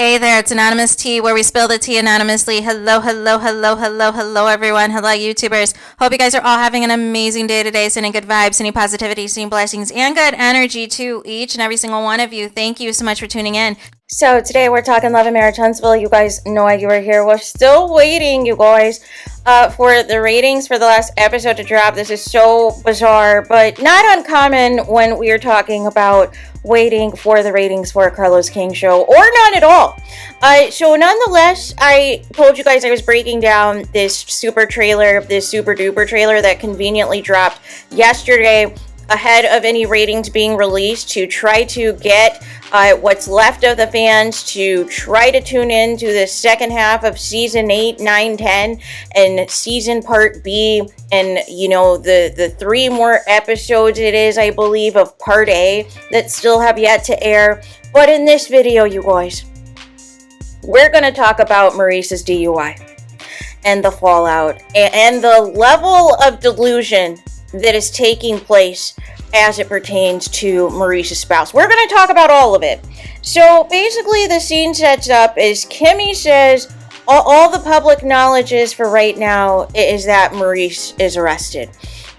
Hey there, it's Anonymous Tea, where we spill the tea anonymously. Hello, hello, hello, hello, hello, everyone. Hello, YouTubers. Hope you guys are all having an amazing day today, sending good vibes, sending positivity, sending blessings, and good energy to each and every single one of you. Thank you so much for tuning in. So today we're talking Love and Marriage Huntsville. You guys know why you were here. We're still waiting, you guys, for the ratings for the last episode to drop. This is so bizarre, but not uncommon when we are talking about waiting for the ratings for a Carlos King show, or none at all. So nonetheless, I told you guys I was breaking down this super duper trailer that conveniently dropped yesterday ahead of any ratings being released, to try to get what's left of the fans to try to tune in to the second half of season 8, 9, 10, and season part B, and you know, the 3 more episodes it is, I believe, of part A that still have yet to air. But in this video, you guys, we're going to talk about Maurice's DUI and the fallout and the level of delusion that is taking place as it pertains to Maurice's spouse. We're going to talk about all of it. So basically the scene sets up is Kimmy says all the public knowledge is for right now is that Maurice is arrested.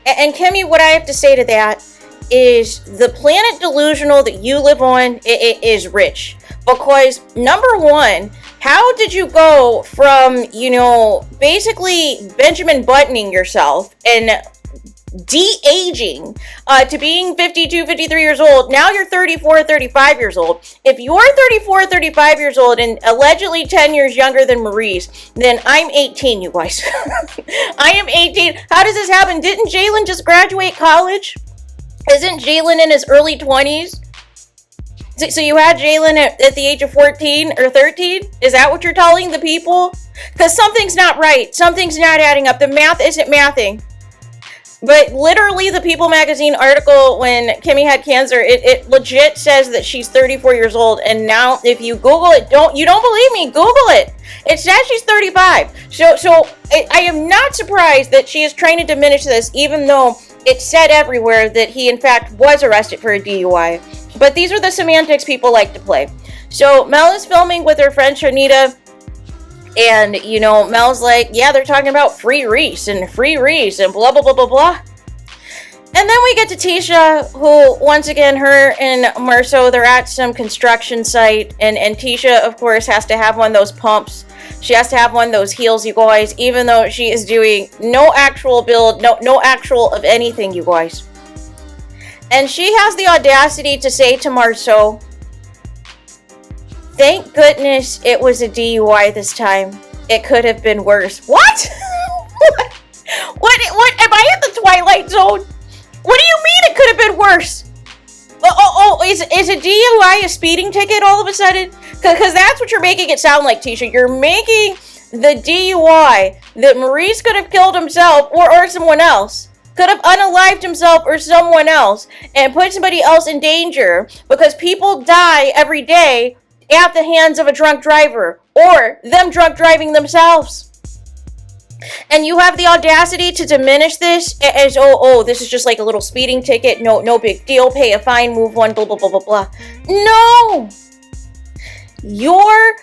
And Kimmy, what I have to say to that is the planet delusional that you live on it is rich. Because number one, how did you go from, you know, basically Benjamin Buttoning yourself and de-aging to being 52, 53 years old? Now you're 34, 35 years old. If you're 34, 35 years old and allegedly 10 years younger than Maurice, then I'm 18, you guys. I am 18. How does this happen? Didn't Jalen just graduate college? Isn't Jalen in his early 20s? So you had Jalen at the age of 14 or 13? Is that what you're telling the people? Because something's not right. Something's not adding up. The math isn't mathing. But literally the People magazine article when Kimmy had cancer, it legit says that she's 34 years old. And now if you Google it, you don't believe me, Google it. It says she's 35. So I am not surprised that she is trying to diminish this, even though it said everywhere that he in fact was arrested for a DUI. But these are the semantics people like to play. So Mel is filming with her friend Shanita. And, you know, Mel's like, yeah, they're talking about free Reese and blah, blah, blah, blah, blah. And then we get to Tisha, who, once again, her and Marceau, they're at some construction site. And Tisha, of course, has to have one of those pumps. She has to have one of those heels, you guys, even though she is doing no actual build, no actual of anything, you guys. And she has the audacity to say to Marceau, thank goodness it was a DUI this time. It could have been worse. What? What? Am I in the Twilight Zone? What do you mean it could have been worse? Is a DUI a speeding ticket all of a sudden? Because that's what you're making it sound like, Tisha. You're making the DUI that Maurice could have killed himself or someone else. Could have unalived himself or someone else and put somebody else in danger, because people die every day at the hands of a drunk driver or them drunk driving themselves. And you have the audacity to diminish this as, this is just like a little speeding ticket. No big deal. Pay a fine, move on, blah, blah, blah, blah, blah. No! Your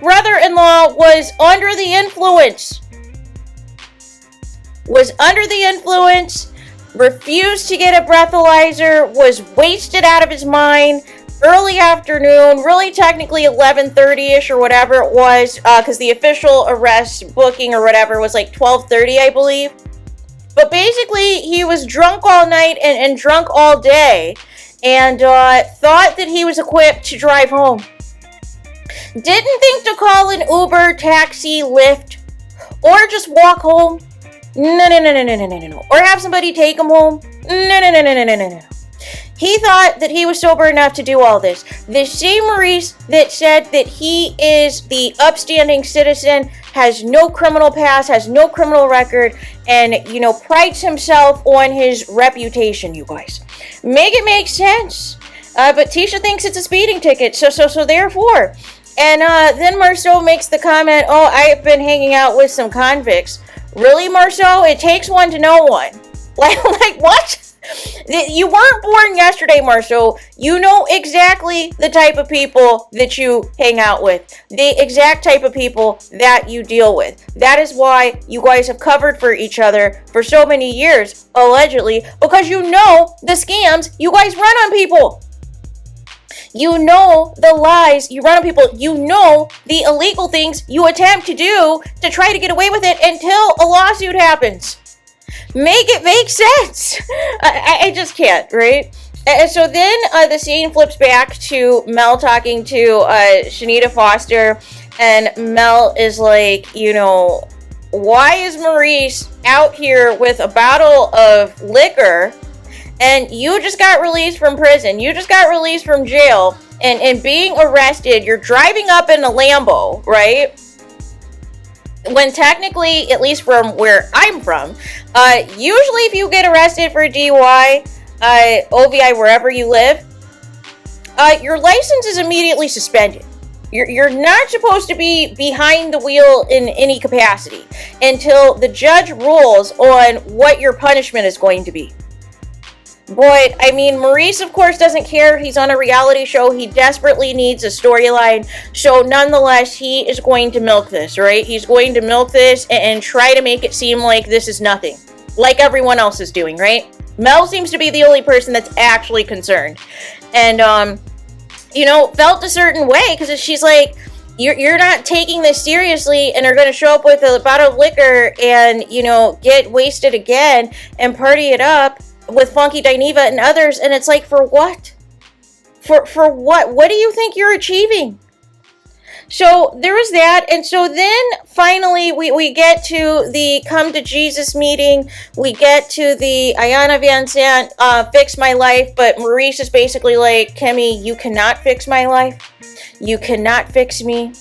brother-in-law was under the influence. Refused to get a breathalyzer, was wasted out of his mind. Early afternoon, really technically 11:30ish or whatever it was, because the official arrest booking or whatever was like 12:30, I believe. But basically, he was drunk all night and drunk all day, and thought that he was equipped to drive home. Didn't think to call an Uber, taxi, Lyft, or just walk home. No. Or have somebody take him home. No. He thought that he was sober enough to do all this. The same Maurice that said that he is the upstanding citizen, has no criminal past, has no criminal record, and, you know, prides himself on his reputation, you guys. Make it make sense. But Tisha thinks it's a speeding ticket, so therefore. And then Marceau makes the comment, I have been hanging out with some convicts. Really, Marceau? It takes one to know one. Like what? You weren't born yesterday, Marceau. You know exactly the type of people that you hang out with, the exact type of people that you deal with. That is why you guys have covered for each other for so many years, allegedly, because you know the scams you guys run on people. You know the lies you run on people. You know the illegal things you attempt to do to try to get away with it until a lawsuit happens. Make it make sense. I just can't, right? And so then the scene flips back to Mel talking to Shanita Foster, and Mel is like, you know, why is Maurice out here with a bottle of liquor, and you just got released from prison, you just got released from jail, and being arrested, you're driving up in a Lambo, right? When technically, at least from where I'm from, usually if you get arrested for a DUI, OVI, wherever you live, your license is immediately suspended. You're not supposed to be behind the wheel in any capacity until the judge rules on what your punishment is going to be. But, I mean, Maurice, of course, doesn't care. He's on a reality show. He desperately needs a storyline. So, nonetheless, he is going to milk this, right? He's going to milk this and try to make it seem like this is nothing. Like everyone else is doing, right? Mel seems to be the only person that's actually concerned. And, you know, felt a certain way because she's like, you're not taking this seriously and are going to show up with a bottle of liquor and, you know, get wasted again and party it up with Funky Dineva and others, and it's like, for what? For what? What do you think you're achieving? So there was that, and so then finally we get to the Come to Jesus meeting. We get to the Ayanna Van Sant fix my life, but Maurice is basically like, Kimmy, you cannot fix my life. You cannot fix me.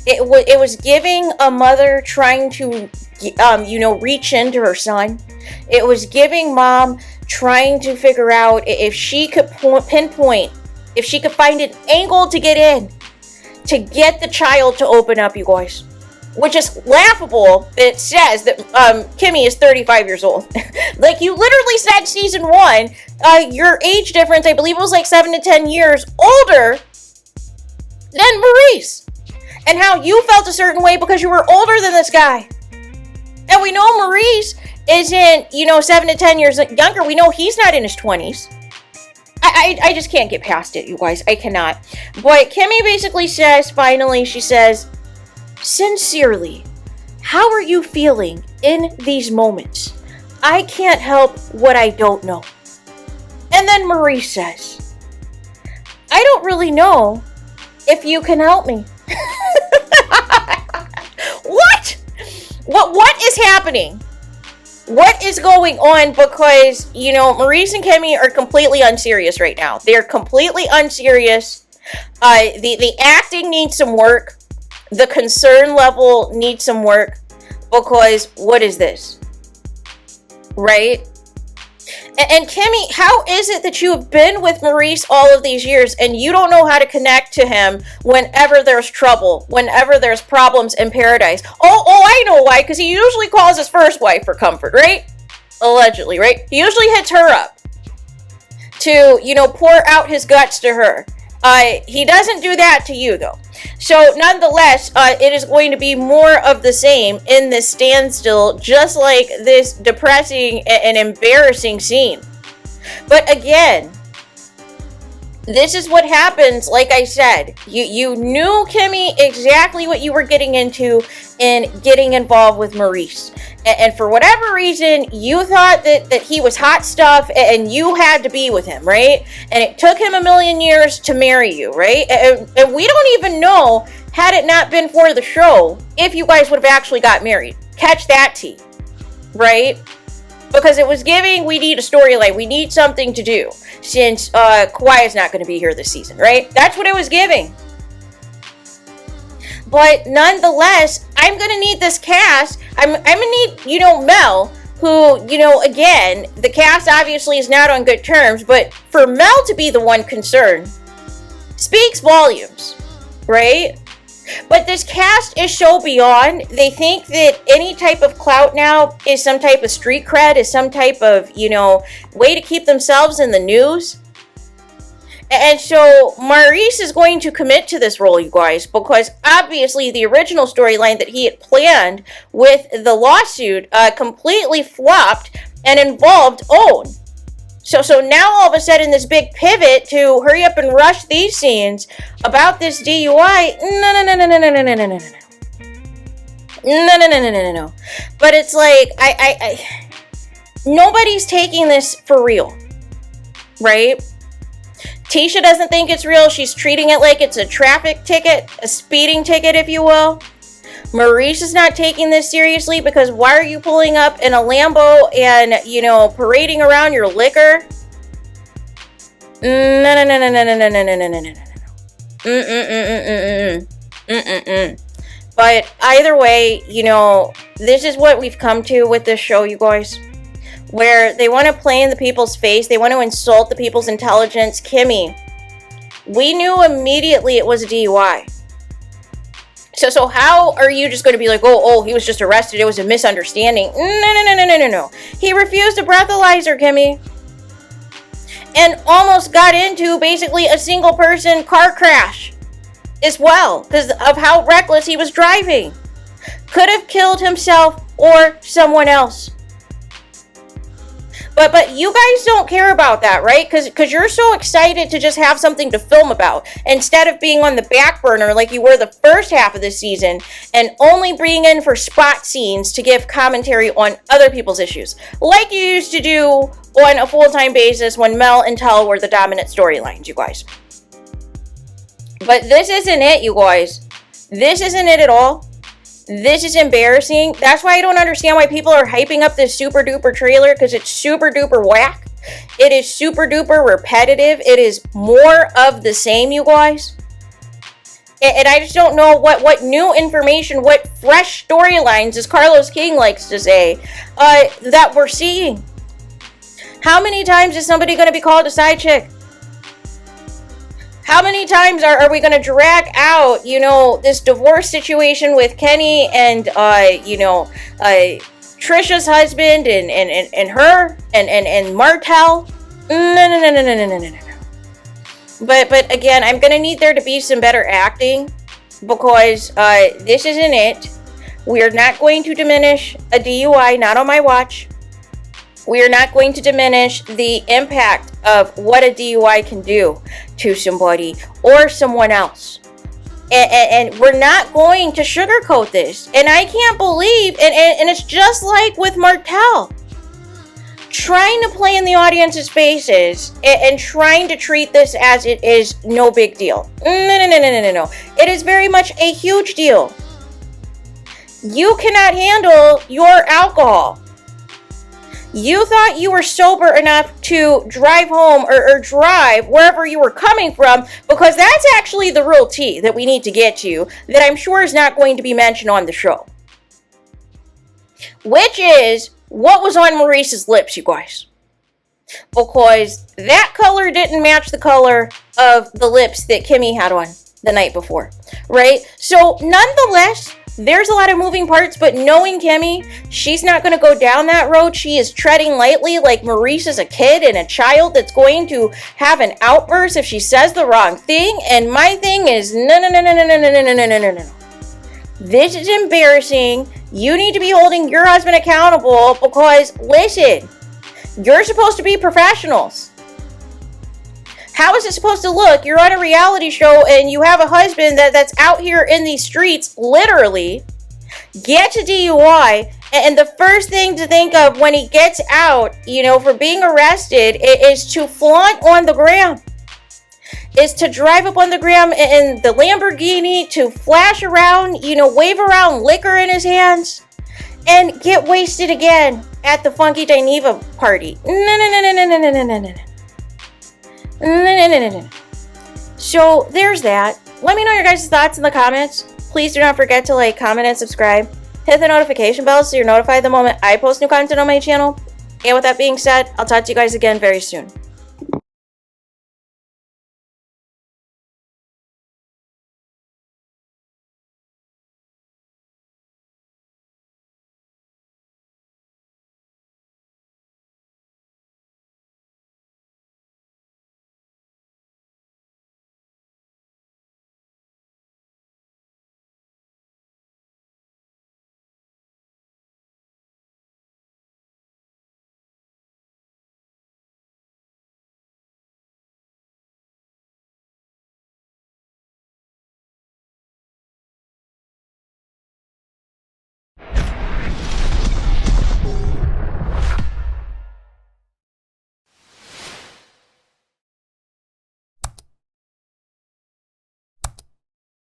It was giving a mother trying to, you know, reach into her son. It was giving mom trying to figure out if she could pinpoint, if she could find an angle to get in, to get the child to open up, you guys. Which is laughable. It says that Kimmy is 35 years old. Like, you literally said season 1, your age difference, I believe it was like 7 to 10 years older than Maurice. And how you felt a certain way because you were older than this guy. And we know Maurice isn't, you know, 7 to 10 years younger. We know he's not in his 20s. I just can't get past it, you guys. I cannot. But Kimmy basically says, finally, she says, sincerely, how are you feeling in these moments? I can't help what I don't know. And then Maurice says, I don't really know if you can help me. What is happening? What is going on? Because, you know, Maurice and Kimmy are completely unserious right now. They're completely unserious. The acting needs some work. The concern level needs some work. Because what is this? Right? And Kimmy, how is it that you have been with Maurice all of these years and you don't know how to connect to him whenever there's trouble, whenever there's problems in paradise? Oh, I know why, because he usually calls his first wife for comfort, right? Allegedly, right? He usually hits her up to, you know, pour out his guts to her. He doesn't do that to you, though. So, nonetheless, it is going to be more of the same in this standstill, just like this depressing and embarrassing scene. But again, this is what happens, like I said. You knew, Kimmy, exactly what you were getting into in getting involved with Maurice. And for whatever reason, you thought that he was hot stuff and you had to be with him, right? And it took him a million years to marry you, right? And we don't even know, had it not been for the show, if you guys would have actually got married. Catch that tea, right? Because it was giving, we need a storyline. We need something to do. Since Kawhi is not going to be here this season, right? That's what it was giving. But nonetheless, I'm going to need this cast. I'm going to need, you know, Mel, who, you know, again, the cast obviously is not on good terms, but for Mel to be the one concerned speaks volumes, right? But this cast is so beyond. They think that any type of clout now is some type of street cred, is some type of, way to keep themselves in the news. And so Maurice is going to commit to this role, you guys, because obviously the original storyline that he had planned with the lawsuit completely flopped and involved Owen. So now all of a sudden this big pivot to hurry up and rush these scenes about this DUI. No. But it's like I nobody's taking this for real, right? Tisha doesn't think it's real. She's treating it like it's a traffic ticket, a speeding ticket, if you will. Maurice is not taking this seriously because why are you pulling up in a Lambo and, parading around your liquor? No. But either way, this is what we've come to with this show, you guys. Where they want to play in the people's face. They want to insult the people's intelligence. Kimmy, we knew immediately it was a DUI. So how are you just going to be like, oh, he was just arrested. It was a misunderstanding. No. He refused a breathalyzer, Kimmy. And almost got into basically a single person car crash as well. Because of how reckless he was driving. Could have killed himself or someone else. But you guys don't care about that, right? Because you're so excited to just have something to film about instead of being on the back burner like you were the first half of the season and only bringing in for spot scenes to give commentary on other people's issues, like you used to do on a full-time basis when Mel and Tel were the dominant storylines, you guys. But this isn't it, you guys. This isn't it at all. This is embarrassing. That's why I don't understand why people are hyping up this super duper trailer, because it's super duper whack. It is super duper repetitive. It is more of the same, you guys. And I just don't know what new information, what fresh storylines, as Carlos King likes to say, that we're seeing. How many times is somebody going to be called a side chick? How many times are we going to drag out, this divorce situation with Kenny and, Trisha's husband and her and Martel? No. But again, I'm going to need there to be some better acting because this isn't it. We are not going to diminish a DUI, not on my watch. We are not going to diminish the impact of what a DUI can do to somebody or someone else. And we're not going to sugarcoat this. And I can't believe, and it's just like with Martel. Trying to play in the audience's faces and trying to treat this as it is no big deal. No. It is very much a huge deal. You cannot handle your alcohol. You thought you were sober enough to drive home or drive wherever you were coming from, because that's actually the real tea that we need to get to, that I'm sure is not going to be mentioned on the show. Which is what was on Maurice's lips, you guys. Because that color didn't match the color of the lips that Kimmy had on the night before, right? So nonetheless, there's a lot of moving parts, but knowing Kimmy, she's not going to go down that road. She is treading lightly like Maurice is a kid and a child that's going to have an outburst if she says the wrong thing. And my thing is, no. This is embarrassing. You need to be holding your husband accountable because, listen, you're supposed to be professionals. How is it supposed to look? You're on a reality show and you have a husband that's out here in these streets, literally, gets a DUI, and the first thing to think of when he gets out, for being arrested is to flaunt on the gram. Is to drive up on the gram in the Lamborghini, to flash around, wave around liquor in his hands, and get wasted again at the Funky Dineva party. No. So there's that. Let me know your guys' thoughts in the comments. Please do not forget to like, comment, and subscribe. Hit the notification bell so you're notified the moment I post new content on my channel. And with that being said, I'll talk to you guys again very soon.